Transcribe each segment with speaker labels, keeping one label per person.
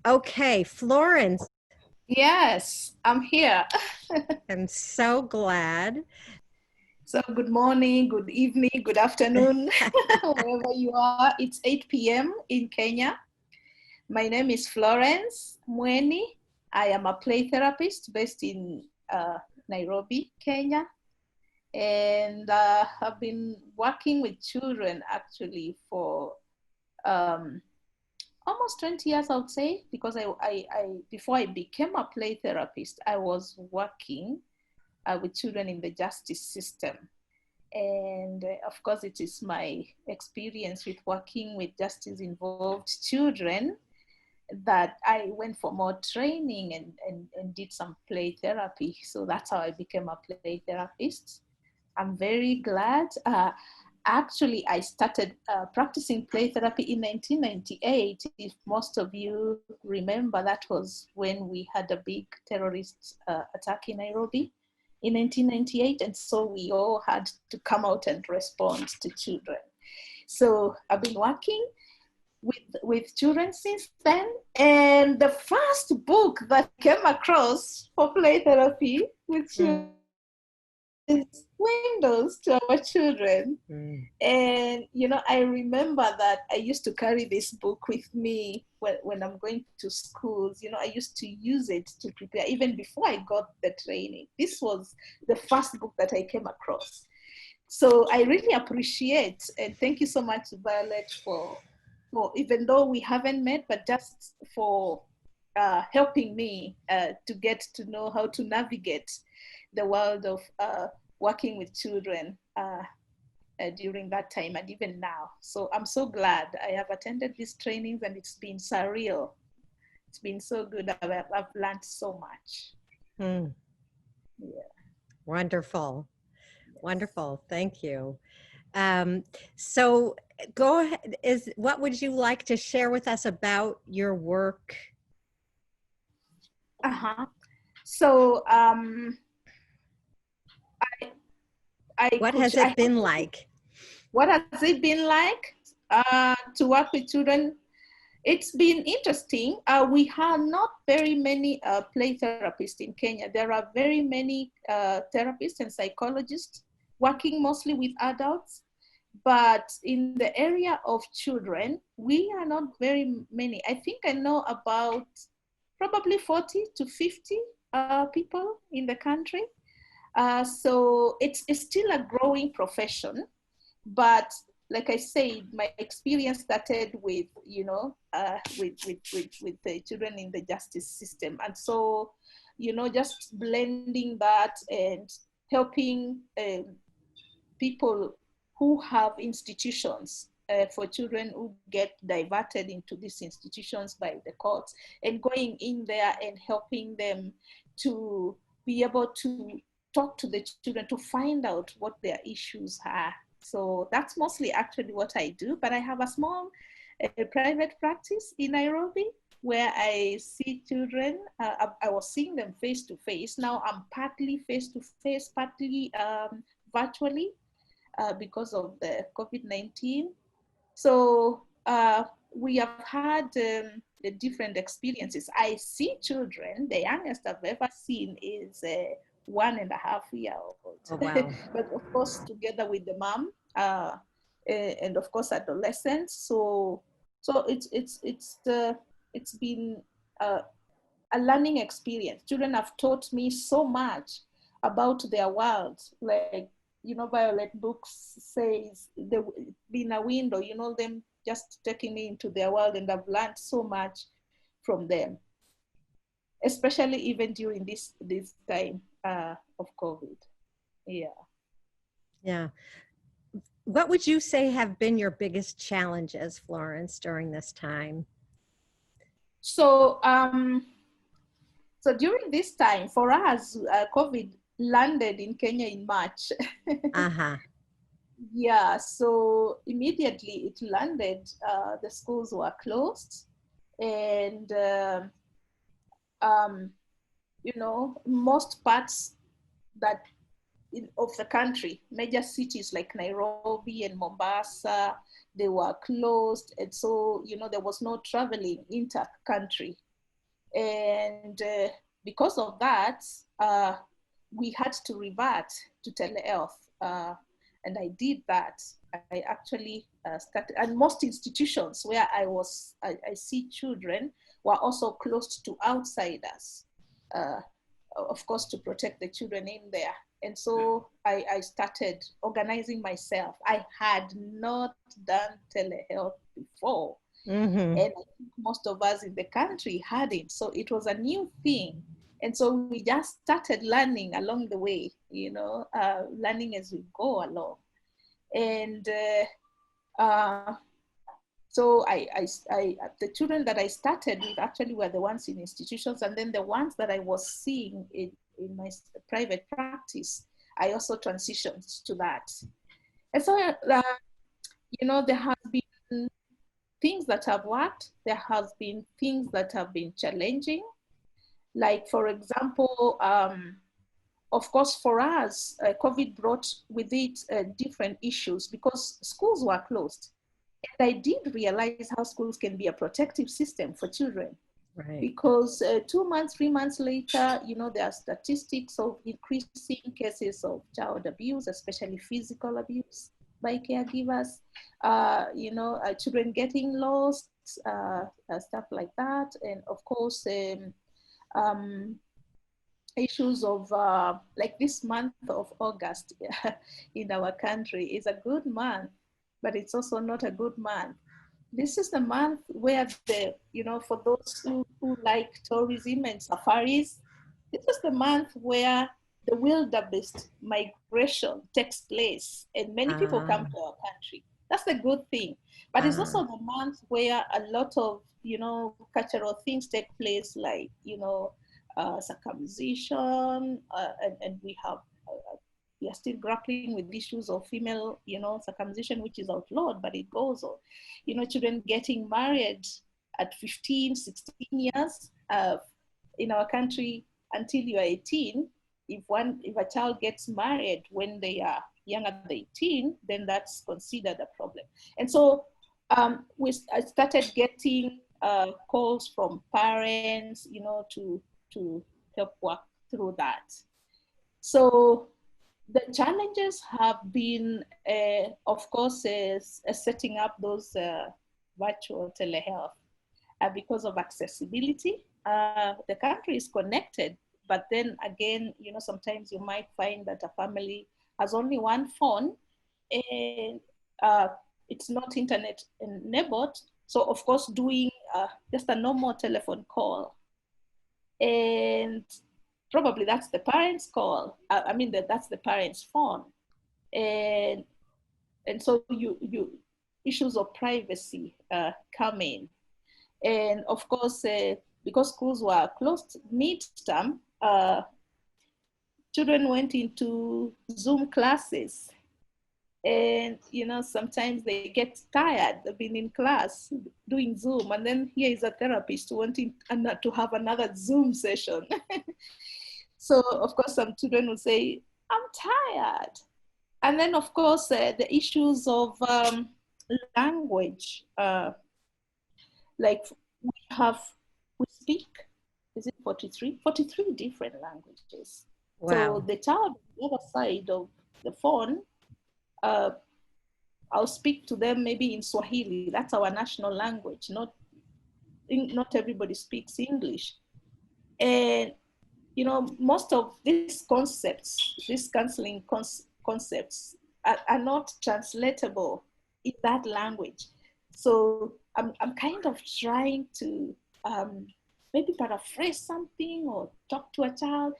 Speaker 1: Okay, Florence,
Speaker 2: Yes, I'm here.
Speaker 1: I'm so glad.
Speaker 2: So good morning, good evening, good afternoon, wherever you are. It's 8 p.m. in Kenya. My name is Florence Mueni. I am a play therapist based in Nairobi, Kenya. And I've been working with children actually for um, almost 20 years, I would say, because before I became a play therapist, I was working with children in the justice system. And of course, it is my experience with working with justice involved children that I went for more training and did some play therapy. So that's how I became a play therapist. I'm very glad. Actually, I started practicing play therapy in 1998. If most of you remember, that was when we had a big terrorist attack in Nairobi in 1998. And so we all had to come out and respond to children. So I've been working with children since then. And the first book that I came across for play therapy with children
Speaker 1: Mm,
Speaker 2: is Windows to our children.
Speaker 1: mm.
Speaker 2: And, I remember that I used to carry this book with me when I'm going to schools. I used to use it to prepare, even before I got the training. This was the first book that I came across. So I really appreciate, and thank you so much, Violet, for even though we haven't met, but just for helping me to get to know how to navigate the world of working with children during that time and even now. So I'm so glad I have attended these trainings and it's been surreal. It's been so good. I've learned so much.
Speaker 1: Mm.
Speaker 2: Yeah.
Speaker 1: Wonderful.
Speaker 2: Yes.
Speaker 1: Wonderful. Thank you. Um, so go ahead. What would you like to share with us about your work?
Speaker 2: Uh-huh. So I
Speaker 1: What
Speaker 2: could
Speaker 1: has
Speaker 2: I
Speaker 1: it been like?
Speaker 2: what has it been like to work with children? It's been interesting. We are not very many play therapists in Kenya. There are very many therapists and psychologists working mostly with adults. But in the area of children, we are not very many. I think I know about probably 40 to 50 people in the country. So it's still a growing profession, but like I said, my experience started with with the children in the justice system, and so just blending that and helping people who have institutions for children who get diverted into these institutions by the courts, and going in there and helping them to be able to talk to the children to find out what their issues are. So that's mostly actually what I do, but I have a small private practice in Nairobi where I see children. I was seeing them face to face. Now I'm partly face to face, partly virtually because of the COVID-19. So we have had the different experiences. I see children, the youngest I've ever seen is 1.5 years old.
Speaker 1: Oh, wow.
Speaker 2: But of course, together with the mom and of course adolescents. So it's been uh, a learning experience. Children have taught me so much about their world. Like, Violet Books says, the, being a window, them just taking me into their world, and I've learned so much from them, especially even during this time of COVID. Yeah.
Speaker 1: Yeah. What would you say have been your biggest challenges, Florence, during this time?
Speaker 2: So so during this time for us, COVID landed in Kenya in March.
Speaker 1: Uh-huh.
Speaker 2: Yeah, so immediately it landed, the schools were closed, and um, most parts that of the country, major cities like Nairobi and Mombasa, they were closed, and so there was no traveling inter-country. And because of that, we had to revert to telehealth. And I did that. I actually started, and most institutions where I see children were also closed to outsiders, uh, of course, to protect the children in there. And so I started organizing myself. I had not done telehealth before.
Speaker 1: Mm-hmm.
Speaker 2: And I think most of us in the country hadn't. So it was a new thing. And so we just started learning along the way, learning as we go along. And so the children that I started with actually were the ones in institutions, and then the ones that I was seeing in my private practice, I also transitioned to that. And so, there has been things that have worked. There has been things that have been challenging. Like, for example, of course, for us, COVID brought with it different issues because schools were closed. And I did realize how schools can be a protective system for children.
Speaker 1: Right.
Speaker 2: Because 2 months, 3 months later, there are statistics of increasing cases of child abuse, especially physical abuse by caregivers, children getting lost, stuff like that. And of course, um, issues of like this month of August in our country is a good month, but it's also not a good month. This is the month where for those who like tourism and safaris, this is the month where the wildebeest migration takes place and many people come to our country. That's the good thing. But it's also the month where a lot of, cultural things take place, like, circumcision, and we are still grappling with issues of female, circumcision, which is outlawed, but it goes on. Children getting married at 15, 16 years in our country until you are 18. If a child gets married when they are younger than 18, then that's considered a problem. And so I started getting calls from parents, to help work through that. So the challenges have been, of course, setting up those virtual telehealth because of accessibility. The country is connected, but then again, sometimes you might find that a family has only one phone and it's not internet enabled. So of course, doing just a normal telephone call, and probably that's the parents' call. That's the parents' phone, and so you issues of privacy come in, and of course, because schools were closed mid-term, children went into Zoom classes. And sometimes they get tired of being in class doing Zoom, and then here is a therapist wanting to have another Zoom session. So of course some children will say, I'm tired. And then of course the issues of language, like we speak, is it 43 different languages. So
Speaker 1: Wow.
Speaker 2: the child on the other side of the phone, I'll speak to them maybe in Swahili. That's our national language. Not everybody speaks English. And, most of these concepts, these counseling concepts are not translatable in that language. So I'm kind of trying to maybe paraphrase something or talk to a child.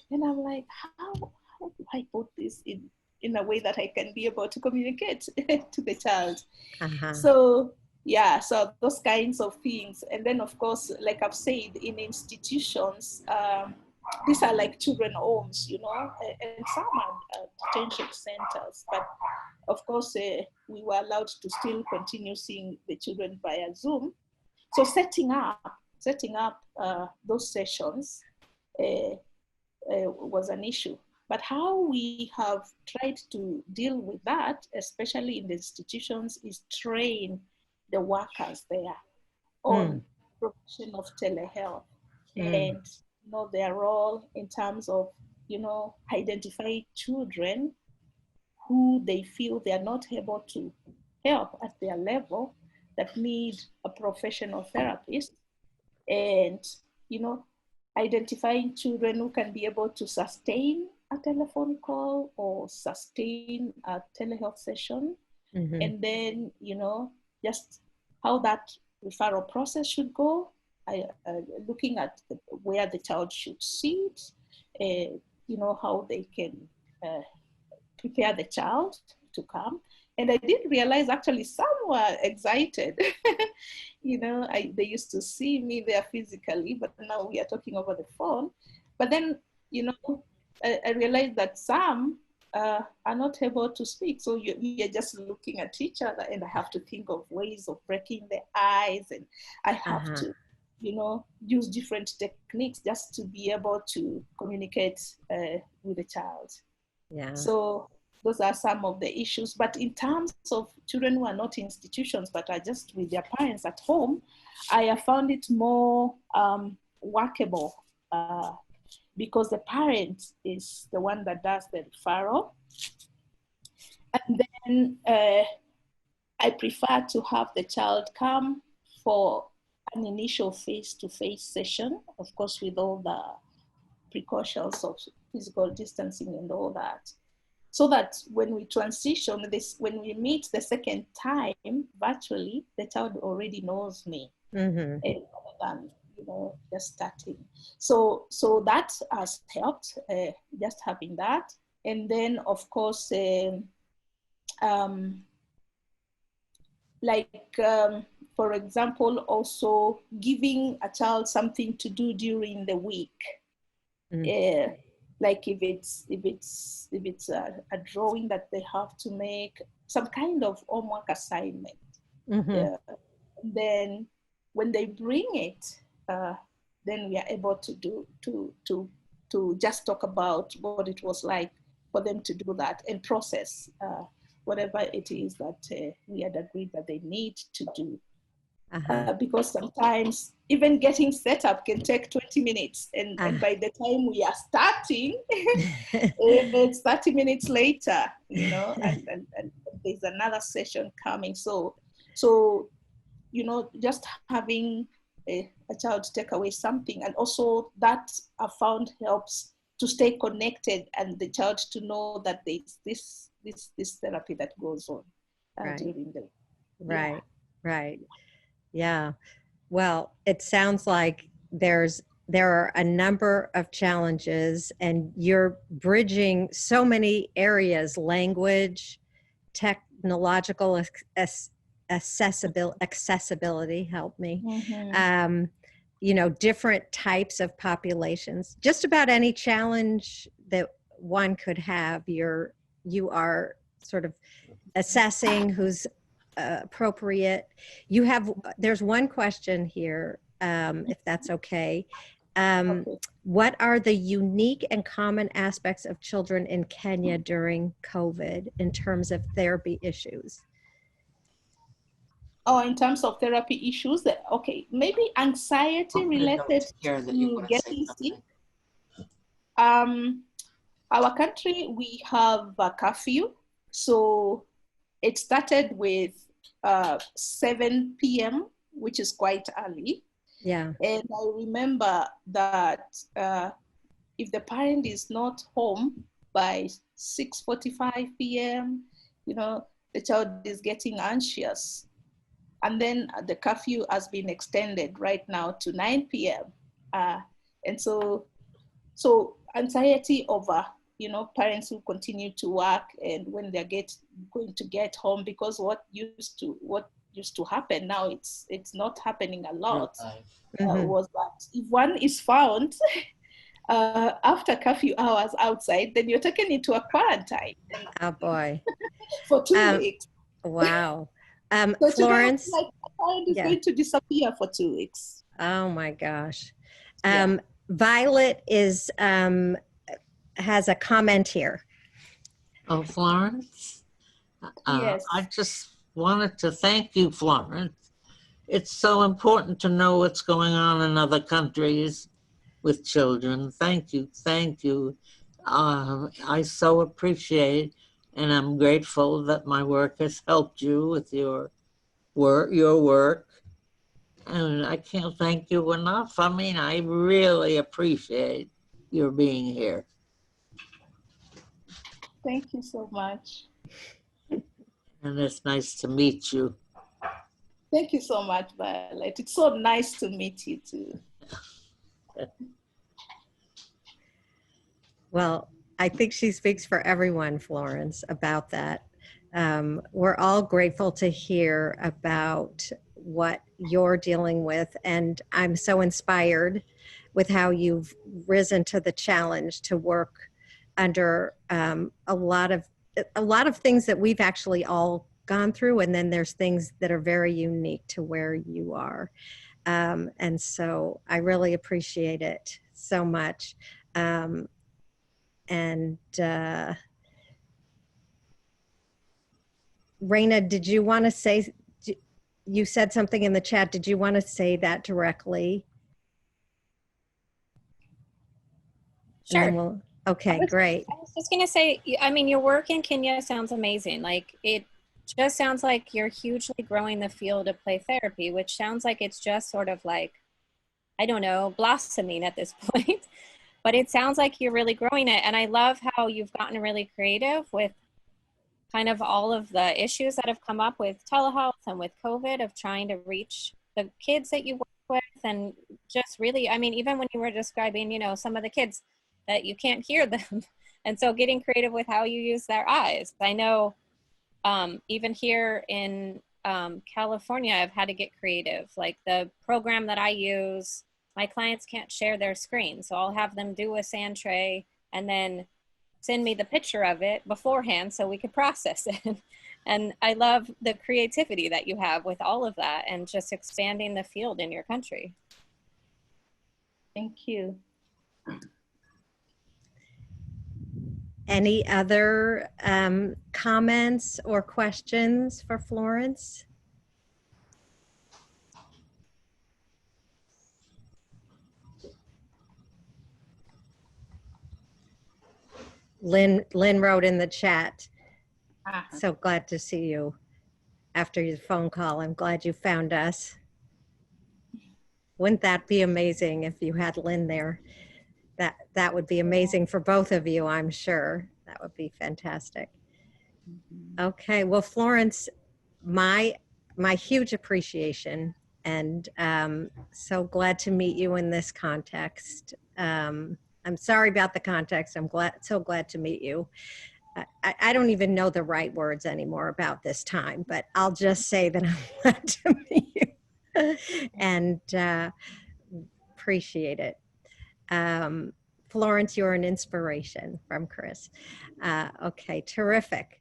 Speaker 2: And I'm like, how do I put this in a way that I can be able to communicate to the child?
Speaker 1: Uh-huh.
Speaker 2: So yeah, so those kinds of things. And then of course, like I've said, in institutions, these are like children homes, and some are detention centers. But of course, we were allowed to still continue seeing the children via Zoom. So setting up those sessions was an issue. But how we have tried to deal with that, especially in the institutions, is train the workers there on provision of telehealth.
Speaker 1: Mm.
Speaker 2: and their role in terms of identifying children who they feel they are not able to help at their level, that need a professional therapist, and identifying children who can be able to sustain a telephone call or sustain a telehealth session,
Speaker 1: Mhm.
Speaker 2: and then just how that referral process should go. Looking at where the child should sit, how they can uh, prepare the child to come. And I did realize actually some were excited. They used to see me there physically, but now we are talking over the phone. But then, I realized that some are not able to speak. So you're just looking at each other, and I have to think of ways of breaking the ice, and I have
Speaker 1: Uh-huh.
Speaker 2: to, use different techniques just to be able to communicate with the child.
Speaker 1: Yeah.
Speaker 2: So those are some of the issues. But in terms of children who are not in institutions but are just with their parents at home, I have found it more workable because the parent is the one that does the referral. And then I prefer to have the child come for an initial face-to-face session, of course, with all the precautions of physical distancing and all that. So that when we transition this, when we meet the second time virtually, the child already knows me,
Speaker 1: Mhm.
Speaker 2: rather than just starting. So that has helped, just having that, and then of course, um, like for example, also giving a child something to do during the week.
Speaker 1: Mm.
Speaker 2: uh, like if it's a drawing that they have to make, some kind of homework assignment,
Speaker 1: Mhm.
Speaker 2: uh, then when they bring it, then we are able to do to just talk about what it was like for them to do that and process whatever it is that we had agreed that they need to do,
Speaker 1: Uh-huh.
Speaker 2: because sometimes even getting set up can take 20 minutes. And
Speaker 1: Uh.
Speaker 2: by the time we are starting, it's 30 minutes later, and there's another session coming. So, just having a child take away something. And also that I found helps to stay connected and the child to know that there's this therapy that goes on
Speaker 1: Right.
Speaker 2: during the, yeah.
Speaker 1: Right. Right. Yeah. Well, it sounds like there are a number of challenges and you're bridging so many areas, language, technological accessibility, help me.
Speaker 2: Mm-hmm.
Speaker 1: Um, different types of populations, just about any challenge that one could have, you are sort of assessing who's appropriate. There's one question here, if that's okay. Um,
Speaker 2: Okay.
Speaker 1: what are the unique and common aspects of children in Kenya during COVID in terms of therapy issues?
Speaker 2: Oh, in terms of therapy issues, okay, maybe anxiety
Speaker 3: Put a
Speaker 2: related
Speaker 3: note here that you're
Speaker 2: to
Speaker 3: going to say
Speaker 2: getting sick.
Speaker 3: something.
Speaker 2: Um, our country, we have a curfew. So it started with 7 p.m., which is quite early.
Speaker 1: Yeah.
Speaker 2: And I remember that if the parent is not home by 6:45 p.m., the child is getting anxious. And then the curfew has been extended right now to 9 p.m. And so anxiety over, parents who continue to work and when they're going to get home, because what used to happen now, it's not happening a
Speaker 3: Real
Speaker 2: lot,
Speaker 3: life.
Speaker 1: Mm-hmm.
Speaker 2: was that if one is found after curfew hours outside, then you're taken into a quarantine
Speaker 1: Oh boy.
Speaker 2: for two
Speaker 1: Um,
Speaker 2: weeks.
Speaker 1: wow.
Speaker 2: So today,
Speaker 1: Florence.
Speaker 2: like, a parent is
Speaker 1: Yeah.
Speaker 2: going to disappear for 2 weeks.
Speaker 1: Oh my gosh.
Speaker 2: Yeah.
Speaker 1: Violet has a comment here.
Speaker 3: Oh, Florence, I
Speaker 2: Yes.
Speaker 3: just wanted to thank you, Florence. It's so important to know what's going on in other countries. with children. Thank you. Thank you. I so appreciate, and I'm grateful that my work has helped you with your work. And I can't thank you enough. I mean, I really appreciate your being here.
Speaker 2: Thank you so much.
Speaker 3: And it's nice to meet you.
Speaker 2: Thank you so much, Violet. It's so nice to meet you too.
Speaker 1: Well, I think she speaks for everyone, Florence, about that. We're all grateful to hear about what you're dealing with, and I'm so inspired with how you've risen to the challenge to work under a lot of things that we've actually all gone through, and then there's things that are very unique to where you are. And so I really appreciate it so much. And Raina, did you want to say, you said something in the chat, did you want to say that directly?
Speaker 4: Sure.
Speaker 1: And then okay, great.
Speaker 4: I was just gonna say, I mean, your work in Kenya sounds amazing. Like, it just sounds like you're hugely growing the field of play therapy, which sounds like it's just sort of like, I don't know, blossoming at this point. But it sounds like you're really growing it. And I love how you've gotten really creative with kind of all of the issues that have come up with telehealth and with COVID, of trying to reach the kids that you work with. And just really, I mean, even when you were describing, you know, some of the kids that you can't hear them. And so getting creative with how you use their eyes. I know even here in California, I've had to get creative. Like the program that I use, my clients can't share their screen. So I'll have them do a sand tray and then send me the picture of it beforehand so we could process it. And I love the creativity that you have with all of that and just expanding the field in your country.
Speaker 2: Thank you.
Speaker 1: Any other comments or questions for Florence? Lynn wrote in the chat, so glad to see you after your phone call. I'm glad you found us. Wouldn't that be amazing if you had Lynn there? That would be amazing for both of you, I'm sure. That would be fantastic. Okay, well, Florence, my huge appreciation, and so glad to meet you in this context. I'm sorry about the context. I'm so glad to meet you. I don't even know the right words anymore about this time, but I'll just say that I'm glad to meet you and appreciate it. Florence, you're an inspiration from Chris. Okay, terrific.